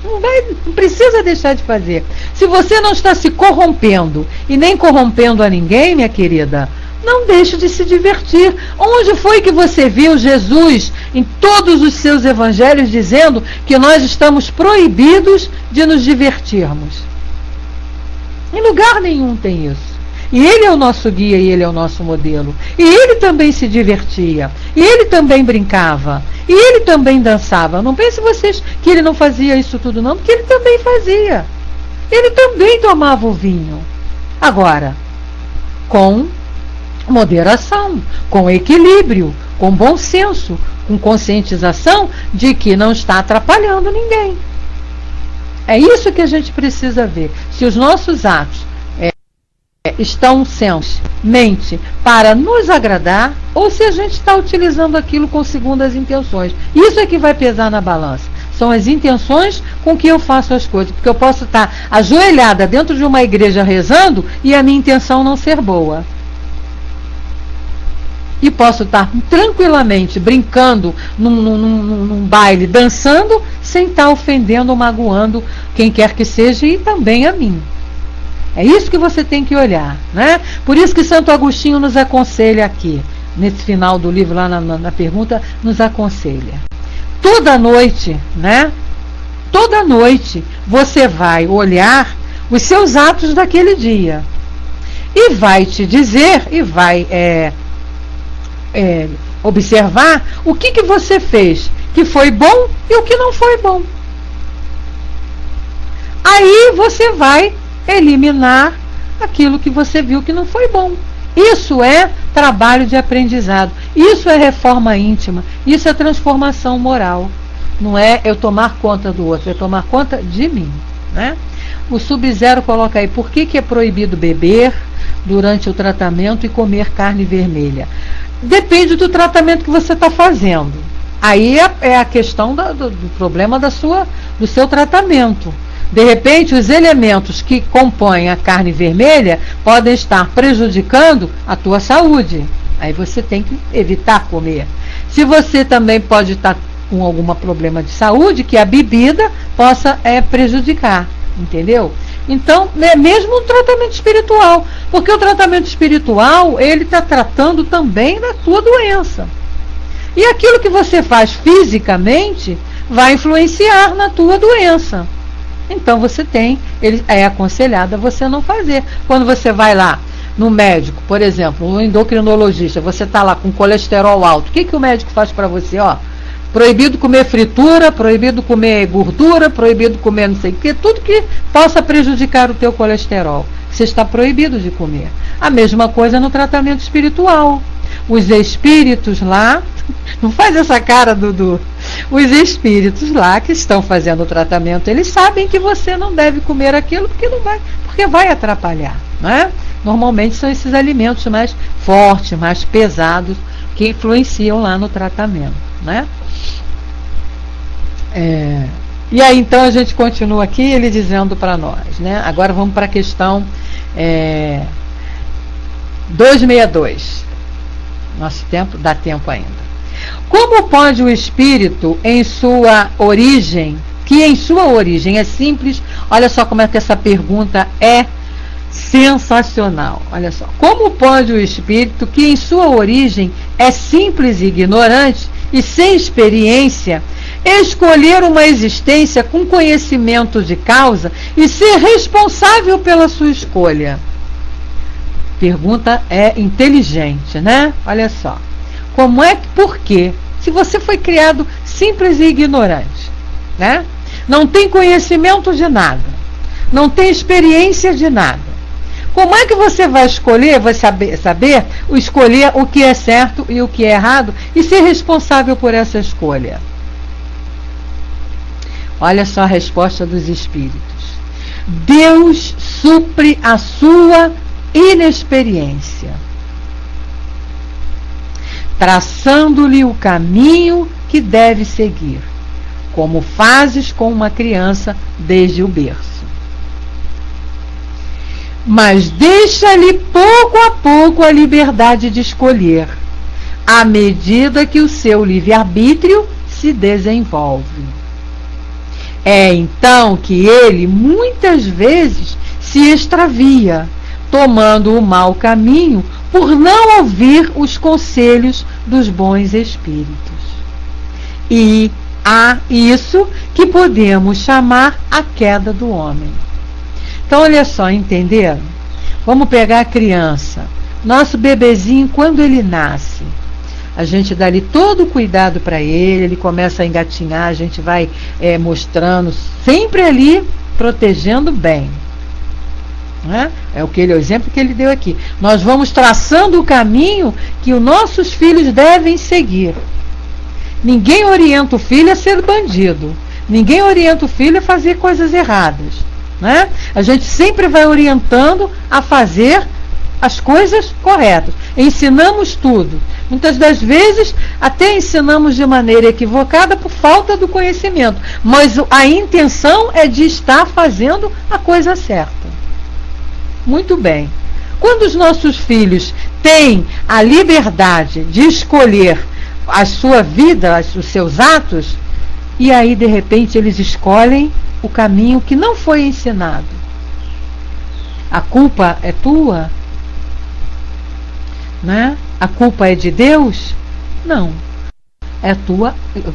Não precisa deixar de fazer. Se você não está se corrompendo e nem corrompendo a ninguém, minha querida, não deixe de se divertir. Onde foi que você viu Jesus em todos os seus evangelhos dizendo que nós estamos proibidos de nos divertirmos? Em lugar nenhum tem isso. E ele é o nosso guia e ele é o nosso modelo. E ele também se divertia. E ele também brincava. E ele também dançava. Não pense vocês que ele não fazia isso tudo não, porque ele também fazia. Ele também tomava o vinho. Agora, com moderação, com equilíbrio, com bom senso, com conscientização de que não está atrapalhando ninguém. É isso que a gente precisa ver. Se os nossos atos estão sendo mente para nos agradar, ou se a gente está utilizando aquilo com segundas intenções. Isso é que vai pesar na balança. São as intenções com que eu faço as coisas. Porque eu posso estar ajoelhada dentro de uma igreja rezando e a minha intenção não ser boa. E posso estar tranquilamente brincando num baile, dançando, sem estar ofendendo ou magoando quem quer que seja e também a mim. É isso que você tem que olhar, né? Por isso que Santo Agostinho nos aconselha aqui, nesse final do livro, lá na pergunta, nos aconselha. Toda noite, né? Toda noite você vai olhar os seus atos daquele dia. E vai te dizer, e vai observar o que você fez que foi bom e o que não foi bom. Aí você vai eliminar aquilo que você viu que não foi bom. Isso é trabalho de aprendizado. Isso é reforma íntima. Isso é transformação moral. Não é eu tomar conta do outro, é tomar conta de mim, né? O Sub-Zero coloca aí: por que é proibido beber durante o tratamento e comer carne vermelha? Depende do tratamento que você está fazendo. Aí é a questão do problema do seu tratamento. De repente, os elementos que compõem a carne vermelha podem estar prejudicando a tua saúde. Aí você tem que evitar comer. Se você também pode estar com algum problema de saúde, que a bebida possa prejudicar. Entendeu? Então, é mesmo um tratamento espiritual, porque o tratamento espiritual, ele está tratando também da tua doença. E aquilo que você faz fisicamente vai influenciar na tua doença. Então você é aconselhado a você não fazer. Quando você vai lá no médico, por exemplo, um endocrinologista, você está lá com colesterol alto, o que o médico faz para você? Proibido comer fritura, proibido comer gordura, proibido comer não sei o que, tudo que possa prejudicar o teu colesterol. Você está proibido de comer. A mesma coisa no tratamento espiritual. Os espíritos lá, não faz essa cara, Dudu. Os espíritos lá que estão fazendo o tratamento, eles sabem que você não deve comer aquilo porque vai atrapalhar, né? Normalmente são esses alimentos mais fortes, mais pesados, que influenciam lá no tratamento, né? E aí então a gente continua aqui, ele dizendo para nós, né? Agora vamos para a questão 262. Nosso tempo, dá tempo ainda. Como pode o espírito, em sua origem é simples, olha só como é que essa pergunta é sensacional, olha só. Como pode o espírito, que em sua origem é simples e ignorante e sem experiência, escolher uma existência com conhecimento de causa e ser responsável pela sua escolha? Pergunta é inteligente, né? Olha só. Por quê? Se você foi criado simples e ignorante, né? Não tem conhecimento de nada, não tem experiência de nada, como é que você vai escolher, escolher o que é certo e o que é errado e ser responsável por essa escolha? Olha só a resposta dos espíritos. Deus supre a sua inexperiência, traçando-lhe o caminho que deve seguir, como fazes com uma criança desde o berço. Mas deixa-lhe pouco a pouco a liberdade de escolher, à medida que o seu livre-arbítrio se desenvolve. É então que ele muitas vezes se extravia, tomando o mau caminho por não ouvir os conselhos dos bons espíritos. E há isso que podemos chamar a queda do homem. Então, olha só, entenderam? Vamos pegar a criança. Nosso bebezinho, quando ele nasce, a gente dá ali todo o cuidado para ele começa a engatinhar, a gente vai mostrando, sempre ali, protegendo bem. Né? É o exemplo que ele deu aqui. Nós vamos traçando o caminho que os nossos filhos devem seguir. Ninguém orienta o filho a ser bandido. Ninguém orienta o filho a fazer coisas erradas. Né? A gente sempre vai orientando a fazer as coisas corretas. Ensinamos tudo. Muitas das vezes até ensinamos de maneira equivocada por falta do conhecimento. Mas a intenção é de estar fazendo a coisa certa. Muito bem. Quando os nossos filhos têm a liberdade de escolher a sua vida, os seus atos, e aí de repente eles escolhem o caminho que não foi ensinado, a culpa é tua? Né? A culpa é de Deus? Não. É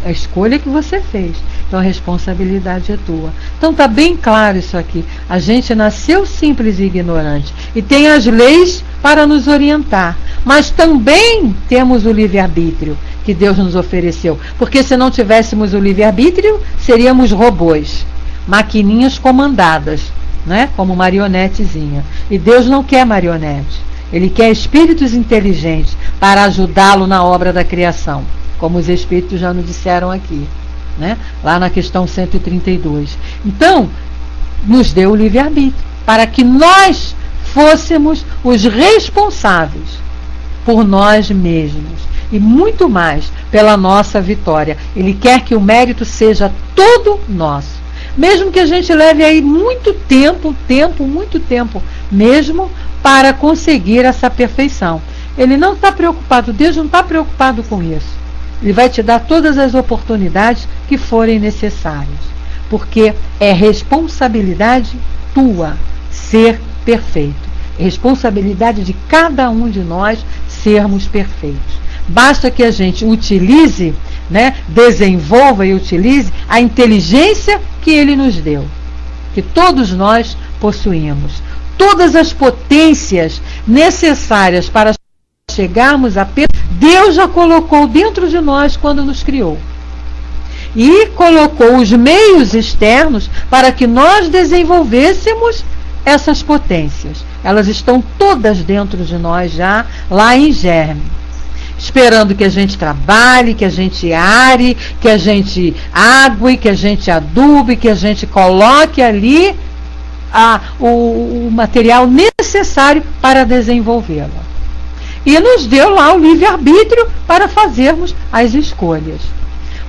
a escolha que você fez. Então a responsabilidade é tua. Então está bem claro isso aqui. A gente nasceu simples e ignorante. E tem as leis para nos orientar. Mas também temos o livre-arbítrio que Deus nos ofereceu. Porque se não tivéssemos o livre-arbítrio, seríamos robôs. Maquininhas comandadas, né? Como marionetezinha. E Deus não quer marionete. Ele quer espíritos inteligentes para ajudá-lo na obra da criação. Como os espíritos já nos disseram aqui, né? Lá na questão 132. Então, nos deu o livre-arbítrio, para que nós fôssemos os responsáveis por nós mesmos, e muito mais pela nossa vitória. Ele quer que o mérito seja todo nosso. Mesmo que a gente leve aí muito tempo mesmo, para conseguir essa perfeição. Ele não está preocupado, Deus não está preocupado com isso. Ele vai te dar todas as oportunidades que forem necessárias, porque é responsabilidade tua ser perfeito. É responsabilidade de cada um de nós sermos perfeitos. Basta que a gente utilize, né, desenvolva e utilize a inteligência que Ele nos deu, que todos nós possuímos. Todas as potências necessárias para chegarmos a Deus já colocou dentro de nós quando nos criou. E colocou os meios externos para que nós desenvolvêssemos essas potências. Elas estão todas dentro de nós já, lá em germe. Esperando que a gente trabalhe, que a gente are, que a gente ague, que a gente adube, que a gente coloque ali o material necessário para desenvolvê-la. E nos deu lá o livre-arbítrio para fazermos as escolhas.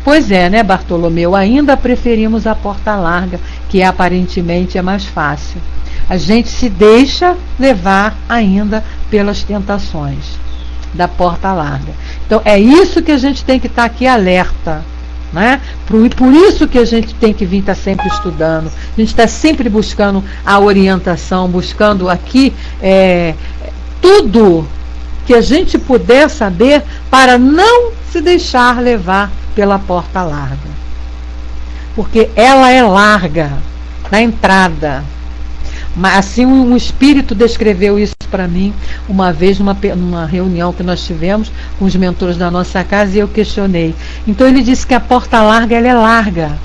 Pois é, né, Bartolomeu? Ainda preferimos a porta larga, que aparentemente é mais fácil. A gente se deixa levar ainda pelas tentações da porta larga. Então é isso que a gente tem que estar aqui alerta, né? Por isso que a gente tem que vir estar sempre estudando, a gente está sempre buscando a orientação, buscando aqui tudo que a gente puder saber para não se deixar levar pela porta larga, porque ela é larga na entrada. Assim, um espírito descreveu isso para mim uma vez numa reunião que nós tivemos com os mentores da nossa casa, e eu questionei. Então ele disse que a porta larga, ela é larga,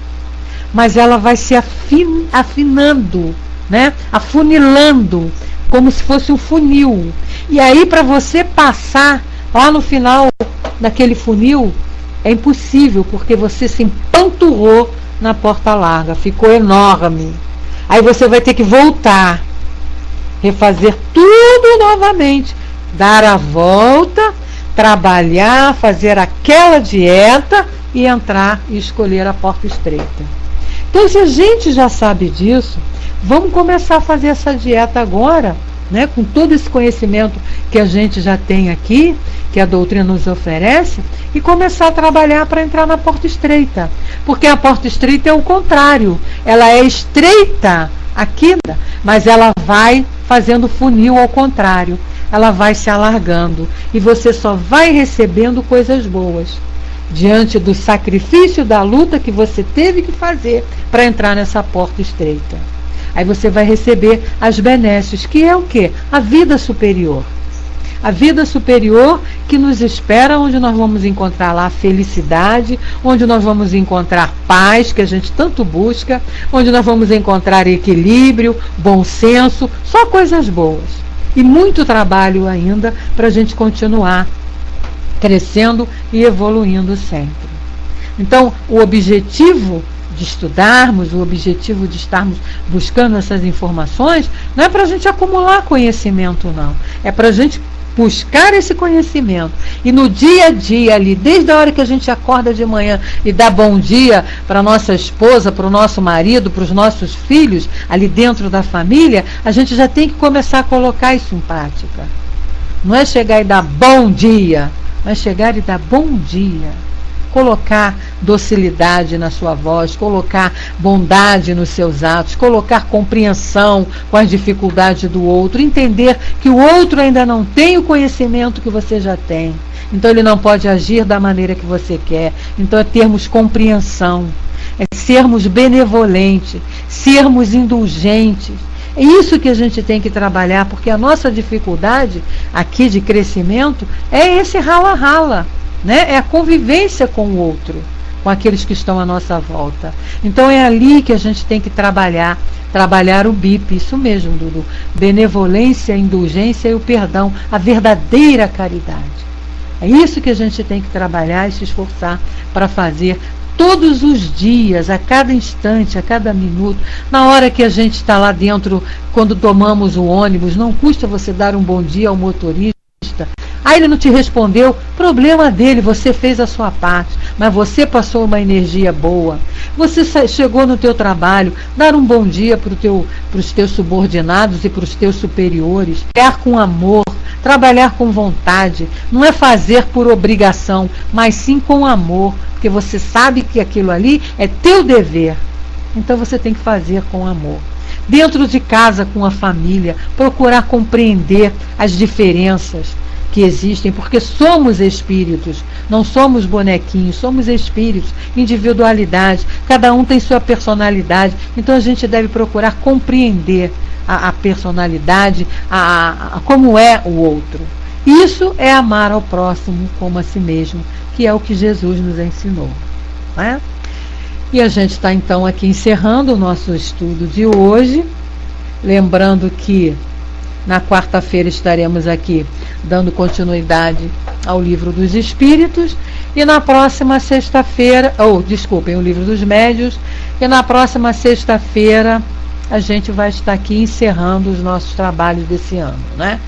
mas ela vai se afinando, né? Afunilando, como se fosse um funil. E aí, para você passar lá no final daquele funil, é impossível, porque você se empanturrou na porta larga, ficou enorme. Aí você vai ter que voltar, refazer tudo novamente, dar a volta, trabalhar, fazer aquela dieta e entrar e escolher a porta estreita. Então, se a gente já sabe disso, vamos começar a fazer essa dieta agora, né, com todo esse conhecimento que a gente já tem aqui, que a doutrina nos oferece, e começar a trabalhar para entrar na porta estreita. Porque a porta estreita é o contrário. Ela é estreita aqui, mas ela vai fazendo funil ao contrário. Ela vai se alargando. E você só vai recebendo coisas boas, diante do sacrifício, da luta que você teve que fazer para entrar nessa porta estreita. Aí você vai receber as benesses, que é o quê? A vida superior. A vida superior que nos espera, onde nós vamos encontrar lá felicidade, onde nós vamos encontrar paz, que a gente tanto busca, onde nós vamos encontrar equilíbrio, bom senso, só coisas boas. E muito trabalho ainda para a gente continuar crescendo e evoluindo sempre. Então, o objetivo de estudarmos, o objetivo de estarmos buscando essas informações, não é para a gente acumular conhecimento, não. É para a gente buscar esse conhecimento. E no dia a dia ali, desde a hora que a gente acorda de manhã e dá bom dia para nossa esposa, para o nosso marido, para os nossos filhos, ali dentro da família, a gente já tem que começar a colocar isso em prática. Não é chegar e dar bom dia, mas chegar e dar bom dia. Colocar docilidade na sua voz, colocar bondade nos seus atos, colocar compreensão com as dificuldades do outro, entender que o outro ainda não tem o conhecimento que você já tem, então ele não pode agir da maneira que você quer. Então é termos compreensão, é sermos benevolentes, sermos indulgentes. É isso que a gente tem que trabalhar, porque a nossa dificuldade aqui de crescimento é esse rala-rala, né? É a convivência com o outro, com aqueles que estão à nossa volta. Então é ali que a gente tem que trabalhar o BIP, isso mesmo, Dudu. Benevolência, indulgência e o perdão, a verdadeira caridade. É isso que a gente tem que trabalhar e se esforçar para fazer todos os dias, a cada instante, a cada minuto, na hora que a gente está lá dentro, quando tomamos o ônibus, não custa você dar um bom dia ao motorista. Aí ele não te respondeu, problema dele, você fez a sua parte, mas você passou uma energia boa. Você chegou no teu trabalho, dar um bom dia para os teus subordinados e para os teus superiores, trabalhar com amor, trabalhar com vontade, não é fazer por obrigação, mas sim com amor, porque você sabe que aquilo ali é teu dever, então você tem que fazer com amor. dentro de casa com a família, procurar compreender as diferenças que existem, porque somos espíritos, não somos bonequinhos, somos espíritos, individualidade, cada um tem sua personalidade, então a gente deve procurar compreender a personalidade, como é o outro. Isso é amar ao próximo como a si mesmo, que é o que Jesus nos ensinou, não é? E a gente está então aqui encerrando o nosso estudo de hoje, lembrando que na quarta-feira estaremos aqui dando continuidade ao Livro dos Espíritos, e na próxima sexta-feira, o Livro dos Médiuns, e na próxima sexta-feira a gente vai estar aqui encerrando os nossos trabalhos desse ano, né?